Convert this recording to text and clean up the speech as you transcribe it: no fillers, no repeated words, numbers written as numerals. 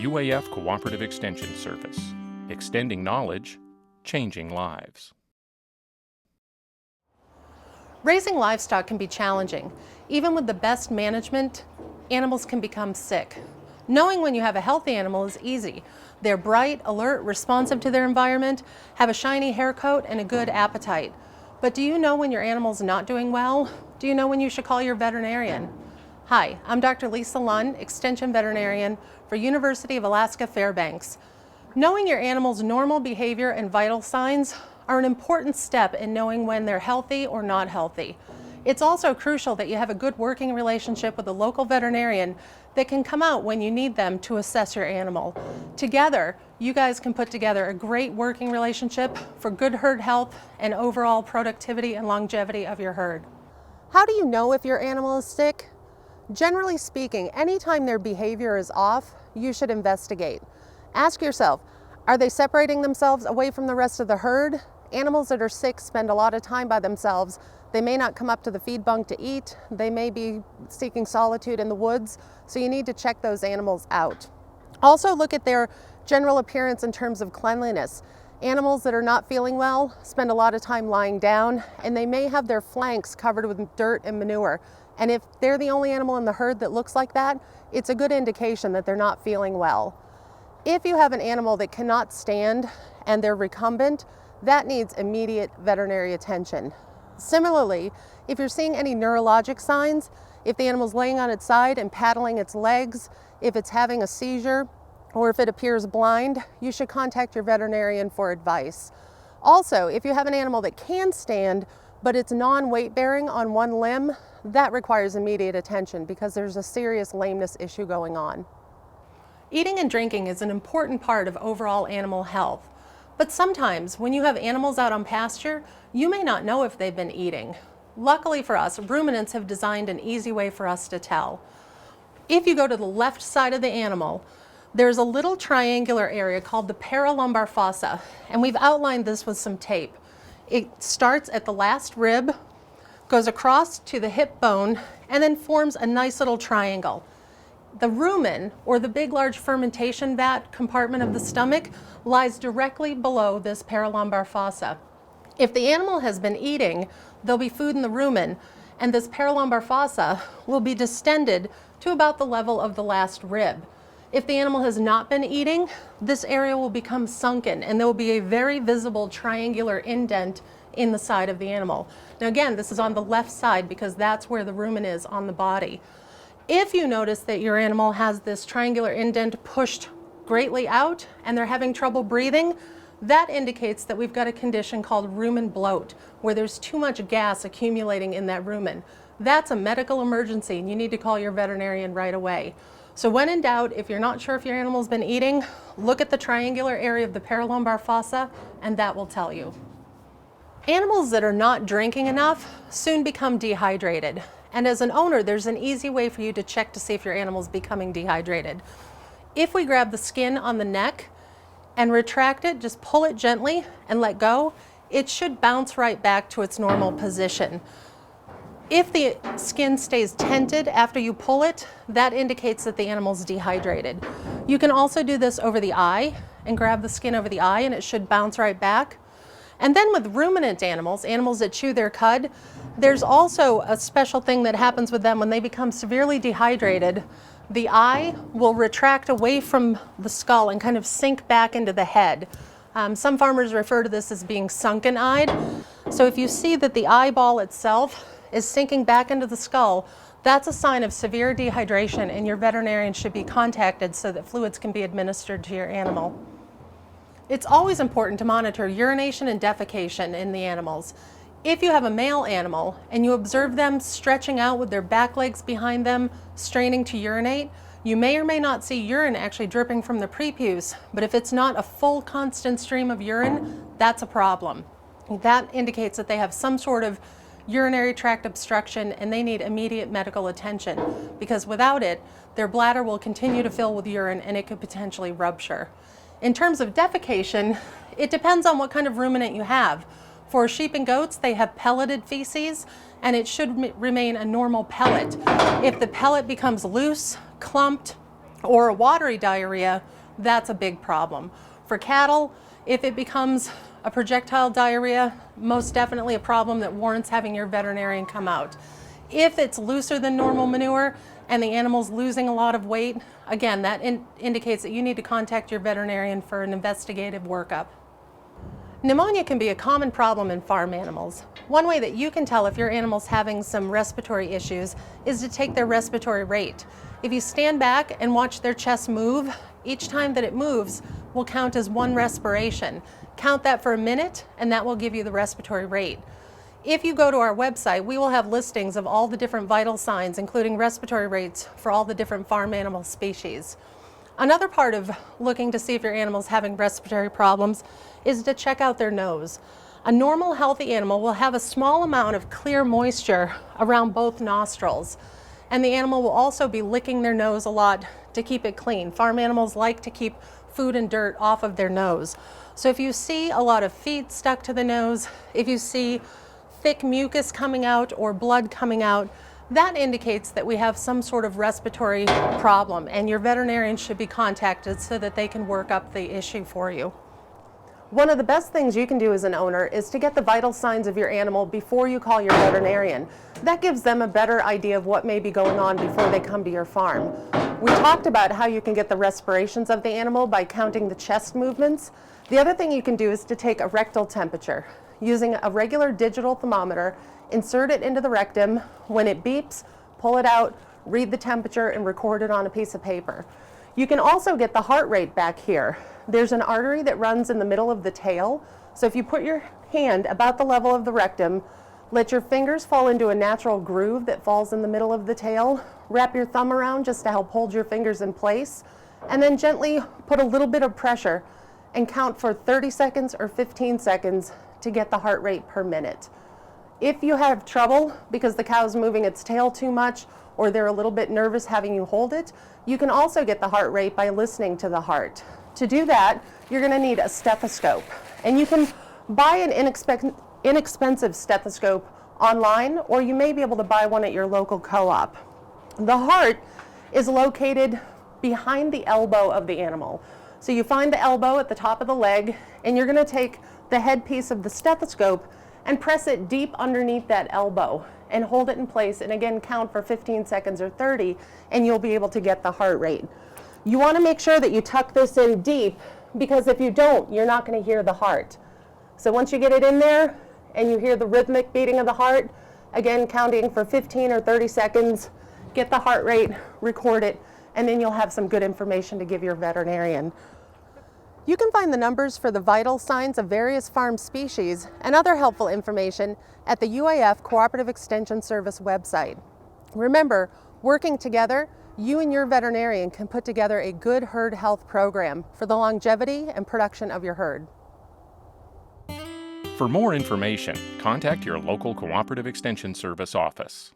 UAF Cooperative Extension Service. Extending knowledge, changing lives. Raising livestock can be challenging. Even with the best management, animals can become sick. Knowing when you have a healthy animal is easy. They're bright, alert, responsive to their environment, have a shiny hair coat, and a good appetite. But do you know when your animal's not doing well? Do you know when you should call your veterinarian? Hi, I'm Dr. Lisa Lunn, Extension Veterinarian for University of Alaska Fairbanks. Knowing your animal's normal behavior and vital signs are an important step in knowing when they're healthy or not healthy. It's also crucial that you have a good working relationship with a local veterinarian that can come out when you need them to assess your animal. Together, you guys can put together a great working relationship for good herd health and overall productivity and longevity of your herd. How do you know if your animal is sick? Generally speaking, anytime their behavior is off, you should investigate. Ask yourself, are they separating themselves away from the rest of the herd? Animals that are sick spend a lot of time by themselves. They may not come up to the feed bunk to eat. They may be seeking solitude in the woods, so you need to check those animals out. Also look at their general appearance in terms of cleanliness. Animals that are not feeling well spend a lot of time lying down, and they may have their flanks covered with dirt and manure. And if they're the only animal in the herd that looks like that, it's a good indication that they're not feeling well. If you have an animal that cannot stand and they're recumbent, that needs immediate veterinary attention. Similarly, if you're seeing any neurologic signs, if the animal's laying on its side and paddling its legs, if it's having a seizure, or if it appears blind, you should contact your veterinarian for advice. Also, if you have an animal that can stand, but it's non-weight bearing on one limb, that requires immediate attention because there's a serious lameness issue going on. Eating and drinking is an important part of overall animal health. But sometimes when you have animals out on pasture, you may not know if they've been eating. Luckily for us, ruminants have designed an easy way for us to tell. If you go to the left side of the animal, there's a little triangular area called the paralumbar fossa, and we've outlined this with some tape. It starts at the last rib, goes across to the hip bone, and then forms a nice little triangle. The rumen, or the big large fermentation vat compartment of the stomach, lies directly below this paralumbar fossa. If the animal has been eating, there'll be food in the rumen, and this paralumbar fossa will be distended to about the level of the last rib. If the animal has not been eating, this area will become sunken, and there will be a very visible triangular indent in the side of the animal. Now again, this is on the left side because that's where the rumen is on the body. If you notice that your animal has this triangular indent pushed greatly out and they're having trouble breathing, that indicates that we've got a condition called rumen bloat, where there's too much gas accumulating in that rumen. That's a medical emergency and you need to call your veterinarian right away. So when in doubt, if you're not sure if your animal's been eating, look at the triangular area of the paralumbar fossa and that will tell you. Animals that are not drinking enough soon become dehydrated. And as an owner, there's an easy way for you to check to see if your animal's becoming dehydrated. If we grab the skin on the neck and retract it, just pull it gently and let go, it should bounce right back to its normal position. If the skin stays tented after you pull it, that indicates that the animal's dehydrated. You can also do this over the eye and grab the skin over the eye and it should bounce right back. And then with ruminant animals, animals that chew their cud, there's also a special thing that happens with them when they become severely dehydrated. The eye will retract away from the skull and kind of sink back into the head. Some farmers refer to this as being sunken-eyed. So if you see that the eyeball itself is sinking back into the skull, that's a sign of severe dehydration and your veterinarian should be contacted so that fluids can be administered to your animal. It's always important to monitor urination and defecation in the animals. If you have a male animal and you observe them stretching out with their back legs behind them, straining to urinate, you may or may not see urine actually dripping from the prepuce, but if it's not a full constant stream of urine, that's a problem. That indicates that they have some sort of urinary tract obstruction and they need immediate medical attention because without it, their bladder will continue to fill with urine and it could potentially rupture. In terms of defecation, it depends on what kind of ruminant you have. For sheep and goats, they have pelleted feces and it should remain a normal pellet. If the pellet becomes loose, clumped, or a watery diarrhea, that's a big problem. For cattle, if it becomes a projectile diarrhea, most definitely a problem that warrants having your veterinarian come out. If it's looser than normal manure and the animal's losing a lot of weight, again, that indicates that you need to contact your veterinarian for an investigative workup. Pneumonia can be a common problem in farm animals. One way that you can tell if your animal's having some respiratory issues is to take their respiratory rate. If you stand back and watch their chest move, each time that it moves will count as one respiration. Count that for a minute and that will give you the respiratory rate. If you go to our website, we will have listings of all the different vital signs, including respiratory rates for all the different farm animal species. Another part of looking to see if your animal's having respiratory problems is to check out their nose. A normal, healthy animal will have a small amount of clear moisture around both nostrils, and the animal will also be licking their nose a lot to keep it clean. Farm animals like to keep food and dirt off of their nose. So if you see a lot of feet stuck to the nose, if you see thick mucus coming out or blood coming out, that indicates that we have some sort of respiratory problem, and your veterinarian should be contacted so that they can work up the issue for you. One of the best things you can do as an owner is to get the vital signs of your animal before you call your veterinarian. That gives them a better idea of what may be going on before they come to your farm. We talked about how you can get the respirations of the animal by counting the chest movements. The other thing you can do is to take a rectal temperature. Using a regular digital thermometer, insert it into the rectum. When it beeps, pull it out, read the temperature, and record it on a piece of paper. You can also get the heart rate back here. There's an artery that runs in the middle of the tail. So if you put your hand about the level of the rectum, let your fingers fall into a natural groove that falls in the middle of the tail, wrap your thumb around just to help hold your fingers in place, and then gently put a little bit of pressure and count for 30 seconds or 15 seconds to get the heart rate per minute. If you have trouble because the cow's moving its tail too much or they're a little bit nervous having you hold it, you can also get the heart rate by listening to the heart. To do that, you're going to need a stethoscope, and you can buy an inexpensive stethoscope online, or you may be able to buy one at your local co-op. The heart is located behind the elbow of the animal. So you find the elbow at the top of the leg, and you're going to take the headpiece of the stethoscope and press it deep underneath that elbow and hold it in place, and again count for 15 seconds or 30, and you'll be able to get the heart rate. You want to make sure that you tuck this in deep, because if you don't, you're not going to hear the heart. So once you get it in there and you hear the rhythmic beating of the heart, again counting for 15 or 30 seconds, get the heart rate, record it, and then you'll have some good information to give your veterinarian. You can find the numbers for the vital signs of various farm species and other helpful information at the UAF Cooperative Extension Service website. Remember, working together, you and your veterinarian can put together a good herd health program for the longevity and production of your herd. For more information, contact your local Cooperative Extension Service office.